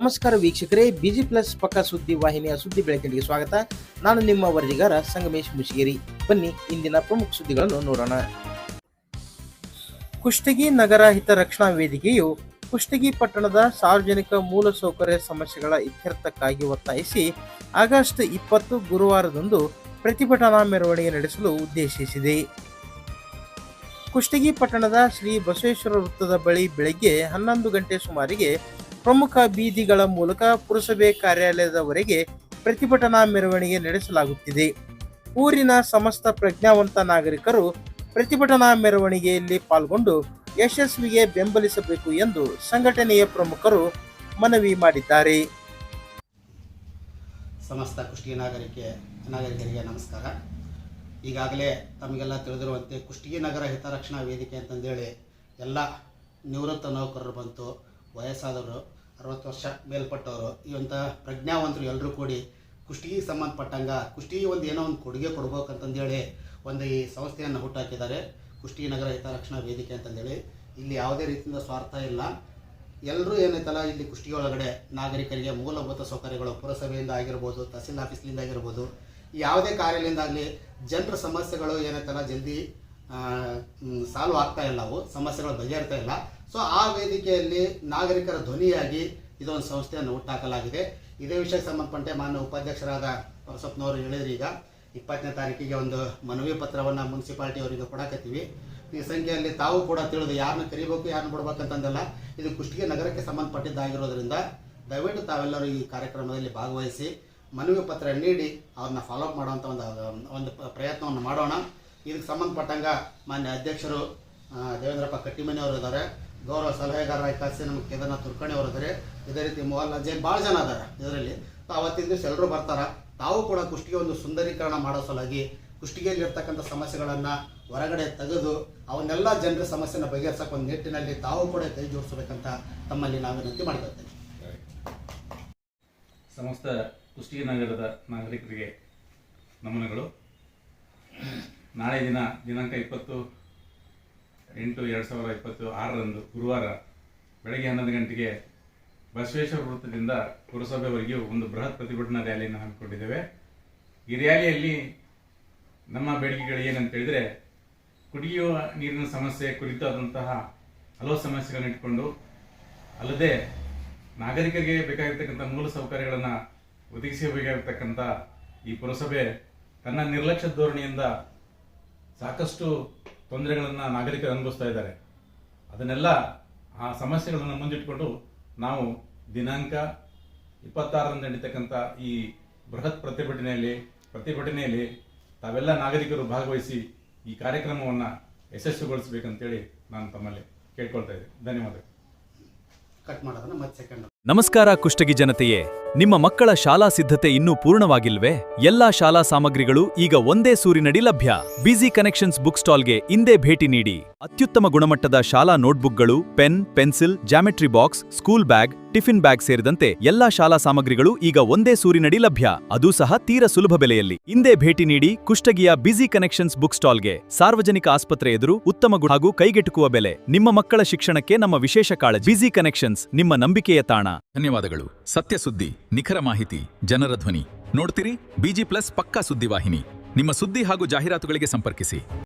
ನಮಸ್ಕಾರ ವೀಕ್ಷಕರೇ, busy plus ಪಕ್ಕ ಸುದ್ದಿ ವಾಹಿನಿಯ ಸುದ್ದಿ ಬೆಳಕಿಗೆ ಸ್ವಾಗತ. ನಾನು ನಿಮ್ಮ ವರದಿಗಾರ ಸಂಗಮೇಶ್ ಮುಷಿಗೇರಿ. ಬನ್ನಿ ಇಂದಿನ ಪ್ರಮುಖ ಸುದ್ದಿಗಳನ್ನು ನೋಡೋಣ. ಕುಷ್ಟಗಿ ನಗರ ಹಿತರಕ್ಷಣಾ ವೇದಿಕೆಯು ಕುಷ್ಟಗಿ ಪಟ್ಟಣದ ಸಾರ್ವಜನಿಕ ಮೂಲಸೌಕರ್ಯ ಸಮಸ್ಯೆಗಳ ಇತ್ಯರ್ಥಕ್ಕಾಗಿ ಒತ್ತಾಯಿಸಿ ಆಗಸ್ಟ್ 20 ಗುರುವಾರದಂದು ಪ್ರತಿಭಟನಾ ಮೆರವಣಿಗೆ ನಡೆಸಲು ಉದ್ದೇಶಿಸಿದೆ. ಕುಷ್ಟಗಿ ಪಟ್ಟಣದ ಶ್ರೀ ಬಸವೇಶ್ವರ ವೃತ್ತದ ಬಳಿ ಬೆಳಗ್ಗೆ 11 ಗಂಟೆ ಸುಮಾರಿಗೆ ಪ್ರಮುಖ ಬೀದಿಗಳ ಮೂಲಕ ಪುರಸಭೆ ಕಾರ್ಯಾಲಯದವರೆಗೆ ಪ್ರತಿಭಟನಾ ಮೆರವಣಿಗೆ ನಡೆಸಲಾಗುತ್ತಿದೆ. ಊರಿನ ಸಮಸ್ತ ಪ್ರಜ್ಞಾವಂತ ನಾಗರಿಕರು ಪ್ರತಿಭಟನಾ ಮೆರವಣಿಗೆಯಲ್ಲಿ ಪಾಲ್ಗೊಂಡು ಯಶಸ್ವಿಗೆ ಬೆಂಬಲಿಸಬೇಕು ಎಂದು ಸಂಘಟನೆಯ ಪ್ರಮುಖರು ಮನವಿ ಮಾಡಿದ್ದಾರೆ. ಸಮಸ್ತ ಕುಷ್ಟಗಿ ನಾಗರಿಕರಿಗೆ ನಮಸ್ಕಾರ. ಈಗಾಗಲೇ ತಮಗೆಲ್ಲ ತಿಳಿದಿರುವಂತೆ ಕುಷ್ಟಗಿ ನಗರ ಹಿತರಕ್ಷಣಾ ವೇದಿಕೆ ಅಂತಂದೇಳಿ ಎಲ್ಲ ನಿವೃತ್ತ ನೌಕರರು ಬಂತು, ವಯಸ್ಸಾದವರು, 60 ವರ್ಷ ಮೇಲ್ಪಟ್ಟವರು, ಇವಂಥ ಪ್ರಜ್ಞಾವಂತರು ಎಲ್ಲರೂ ಕೂಡಿ ಕುಷ್ಟಗಿಗೆ ಸಂಬಂಧಪಟ್ಟಂಗ ಕುಷ್ಟಗಿಗೆ ಏನೋ ಒಂದು ಕೊಡುಗೆ ಕೊಡ್ಬೇಕಂತಂದೇಳಿ ಈ ಸಂಸ್ಥೆಯನ್ನು ಹುಟ್ಟಾಕಿದ್ದಾರೆ. ಕುಷ್ಟಗಿ ನಗರ ಹಿತರಕ್ಷಣಾ ವೇದಿಕೆ ಅಂತಂದೇಳಿ ಇಲ್ಲಿ ಯಾವುದೇ ರೀತಿಯಿಂದ ಸ್ವಾರ್ಥ ಇಲ್ಲ. ಎಲ್ಲರೂ ಏನೈತಲ್ಲ, ಇಲ್ಲಿ ಕುಷ್ಟಗಿ ಒಳಗಡೆ ನಾಗರಿಕರಿಗೆ ಮೂಲಭೂತ ಸೌಕರ್ಯಗಳು ಪುರಸಭೆಯಿಂದ ಆಗಿರ್ಬೋದು, ತಹಸೀಲ್ ಆಫೀಸ್ಲಿಂದ ಆಗಿರ್ಬೋದು, ಯಾವುದೇ ಕಾರ್ಯಾಲಯದಿಂದಾಗಲಿ ಜನರ ಸಮಸ್ಯೆಗಳು ಏನೈತಲ್ಲ ಜಲ್ದಿ ಸಾಲ್ವ್ ಆಗ್ತಾ ಇಲ್ಲ, ಅವು ಸಮಸ್ಯೆಗಳು ಬಗೆಹರ್ತಾ ಇಲ್ಲ. ಸೊ ಆ ವೇದಿಕೆಯಲ್ಲಿ ನಾಗರಿಕರ ಧ್ವನಿಯಾಗಿ ಇದೊಂದು ಸಂಸ್ಥೆಯನ್ನು ಹುಟ್ಟಾಕಲಾಗಿದೆ. ಇದೇ ವಿಷಯಕ್ಕೆ ಸಂಬಂಧಪಟ್ಟೆ ಮಾನ್ಯ ಉಪಾಧ್ಯಕ್ಷರಾದ ಪರಸಪ್ಪನವರು ಹೇಳಿದ್ರು, ಈಗ 20ನೇ ತಾರೀಕಿಗೆ ಒಂದು ಮನವಿ ಪತ್ರವನ್ನು ಮುನ್ಸಿಪಾಲಿಟಿ ಅವರಿಗೆ ಕೊಡಕತ್ತೀವಿ. ಈ ಸಂಖ್ಯೆಯಲ್ಲಿ ತಾವು ಕೂಡ ತಿಳಿದು ಯಾರನ್ನ ಕರಿಬೇಕು ಯಾರನ್ನ ಬಿಡ್ಬೇಕಂತಂದಲ್ಲ, ಇದು ಕುಷ್ಟಗಿ ನಗರಕ್ಕೆ ಸಂಬಂಧಪಟ್ಟಿದ್ದಾಗಿರೋದ್ರಿಂದ ದಯವಿಟ್ಟು ತಾವೆಲ್ಲರೂ ಈ ಕಾರ್ಯಕ್ರಮದಲ್ಲಿ ಭಾಗವಹಿಸಿ ಮನವಿ ಪತ್ರ ನೀಡಿ ಅವ್ರನ್ನ ಫಾಲೋಅಪ್ ಮಾಡುವಂಥ ಒಂದು ಪ್ರಯತ್ನವನ್ನು ಮಾಡೋಣ. ಇದಕ್ಕೆ ಸಂಬಂಧಪಟ್ಟಂಗ ಮಾನ್ಯ ಅಧ್ಯಕ್ಷರು ದೇವೇಂದ್ರಪ್ಪ ಕಟ್ಟಿಮನಿ ಅವರು ಇದ್ದಾರೆ, ಗೌರವ ಸಲಹೆಗಾರರಾಗಿ ಕಾಸಿ ನಮ್ಮ ಕೇದಾರನಾಥ್ ತುರ್ಕಣಿ ಅವರು ಇದ್ದಾರೆ, ಇದೇ ರೀತಿ ಮೋಹನ್ ಜೈನ್ ಭಾಳ ಜನ ಅದಾರೆ ಇದರಲ್ಲಿ. ಅವತ್ತಿನ ದಿವಸ ಎಲ್ಲರೂ ಬರ್ತಾರೆ. ತಾವು ಕೂಡ ಕುಷ್ಟಗಿ ಒಂದು ಸುಂದರೀಕರಣ ಮಾಡೋ ಸಲುವಾಗಿ ಕುಷ್ಟಗಿಯಲ್ಲಿರ್ತಕ್ಕಂಥ ಸಮಸ್ಯೆಗಳನ್ನು ಹೊರಗಡೆ ತೆಗೆದು ಅವನ್ನೆಲ್ಲ ಜನರ ಸಮಸ್ಯೆನ ಬಗೆಹರಿಸೋಕೆ ಒಂದು ನಿಟ್ಟಿನಲ್ಲಿ ತಾವು ಕೂಡ ಕೈ ಜೋಡಿಸಬೇಕಂತ ತಮ್ಮಲ್ಲಿ ನಾವು ವಿನಂತಿ ಮಾಡಿಕೊಳ್ತೇವೆ. ಸಮಸ್ತ ಕುಷ್ಟಗಿ ನಗರದ ನಾಗರಿಕರಿಗೆ ನಮನಗಳು. ನಾಳೆ ದಿನಾಂಕ 20/8/2026 ಗುರುವಾರ ಬೆಳಗ್ಗೆ 11 ಗಂಟೆಗೆ ಬಸವೇಶ್ವರ ವೃತ್ತದಿಂದ ಪುರಸಭೆವರೆಗೂ ಒಂದು ಬೃಹತ್ ಪ್ರತಿಭಟನಾ ರ್ಯಾಲಿಯನ್ನು ಹಮ್ಮಿಕೊಂಡಿದ್ದೇವೆ. ಈ ರ್ಯಾಲಿಯಲ್ಲಿ ನಮ್ಮ ಬೇಡಿಕೆಗಳು ಏನಂತ ಹೇಳಿದರೆ, ಕುಡಿಯುವ ನೀರಿನ ಸಮಸ್ಯೆ ಕುರಿತಾದಂತಹ ಹಲವು ಸಮಸ್ಯೆಗಳನ್ನು ಇಟ್ಕೊಂಡು, ಅಲ್ಲದೆ ನಾಗರಿಕರಿಗೆ ಬೇಕಾಗಿರ್ತಕ್ಕಂಥ ಮೂಲ ಸೌಕರ್ಯಗಳನ್ನು ಒದಗಿಸಬೇಕಾಗಿರ್ತಕ್ಕಂಥ ಈ ಪುರಸಭೆ ತನ್ನ ನಿರ್ಲಕ್ಷ್ಯ ಧೋರಣೆಯಿಂದ ಸಾಕಷ್ಟು ತೊಂದರೆಗಳನ್ನು ನಾಗರಿಕರು ಅನುಭವಿಸ್ತಾ ಇದ್ದಾರೆ. ಅದನ್ನೆಲ್ಲ ಆ ಸಮಸ್ಯೆಗಳನ್ನು ಮುಂದಿಟ್ಟುಕೊಂಡು ನಾವು ದಿನಾಂಕ 26ರಂದು ನಡೀತಕ್ಕಂಥ ಈ ಬೃಹತ್ ಪ್ರತಿಭಟನೆಯಲ್ಲಿ ತಾವೆಲ್ಲ ನಾಗರಿಕರು ಭಾಗವಹಿಸಿ ಈ ಕಾರ್ಯಕ್ರಮವನ್ನು ಯಶಸ್ವಿಗೊಳಿಸಬೇಕಂತೇಳಿ ನಾನು ತಮ್ಮಲ್ಲಿ ಕೇಳ್ಕೊಳ್ತಾ ಇದ್ದೇನೆ. ಧನ್ಯವಾದಗಳು. ಕಟ್ ಮಾಡೋದನ್ನ ಮತ್ತೆ ಸೆಕೆಂಡ್. ನಮಸ್ಕಾರ ಕುಷ್ಟಗಿ ಜನತೆಯೇ, ನಿಮ್ಮ ಮಕ್ಕಳ ಶಾಲಾ ಸಿದ್ಧತೆ ಇನ್ನೂ ಪೂರ್ಣವಾಗಿಲ್ವೇ? ಎಲ್ಲಾ ಶಾಲಾ ಸಾಮಗ್ರಿಗಳು ಈಗ ಒಂದೇ ಸೂರಿನಡಿ ಲಭ್ಯ. ಬಿಜಿ ಕನೆಕ್ಷನ್ಸ್ ಬುಕ್ ಸ್ಟಾಲ್ಗೆ ಇಂದೇ ಭೇಟಿ ನೀಡಿ. ಅತ್ಯುತ್ತಮ ಗುಣಮಟ್ಟದ ಶಾಲಾ ನೋಟ್ಬುಕ್ಗಳು, pen, pencil, geometry box, school bag, tiffin bag ಸೇರಿದಂತೆ ಎಲ್ಲಾ ಶಾಲಾ ಸಾಮಗ್ರಿಗಳು ಈಗ ಒಂದೇ ಸೂರಿನಡಿ ಲಭ್ಯ, ಅದೂ ಸಹ ತೀರ ಸುಲಭ ಬೆಲೆಯಲ್ಲಿ. ಇಂದೇ ಭೇಟಿ ನೀಡಿ ಕುಷ್ಟಗಿಯ ಬಿಜಿ ಕನೆಕ್ಷನ್ಸ್ ಬುಕ್ ಸ್ಟಾಲ್ಗೆ. ಸಾರ್ವಜನಿಕ ಆಸ್ಪತ್ರೆ ಎದುರು ಉತ್ತಮ ಹಾಗೂ ಕೈಗೆಟುಕುವ ಬೆಲೆ. ನಿಮ್ಮ ಮಕ್ಕಳ ಶಿಕ್ಷಣಕ್ಕೆ ನಮ್ಮ ವಿಶೇಷ ಕಾಳಜಿ. ಬಿಜಿ ಕನೆಕ್ಷನ್ಸ್, ನಿಮ್ಮ ನಂಬಿಕೆಯ ತಾಣ. ಧನ್ಯವಾದಗಳು. ಸತ್ಯ ಸುದ್ದಿ, ನಿಖರ ಮಾಹಿತಿ, ಜನರ ಧ್ವನಿ ನೋಡ್ತೀರಿ? ಬಿಜಿ ಪ್ಲಸ್ ಪಕ್ಕಾ ಸುದ್ದಿವಾಹಿನಿ. ನಿಮ್ಮ ಸುದ್ದಿ ಹಾಗೂ ಜಾಹೀರಾತುಗಳಿಗೆ ಸಂಪರ್ಕಿಸಿ.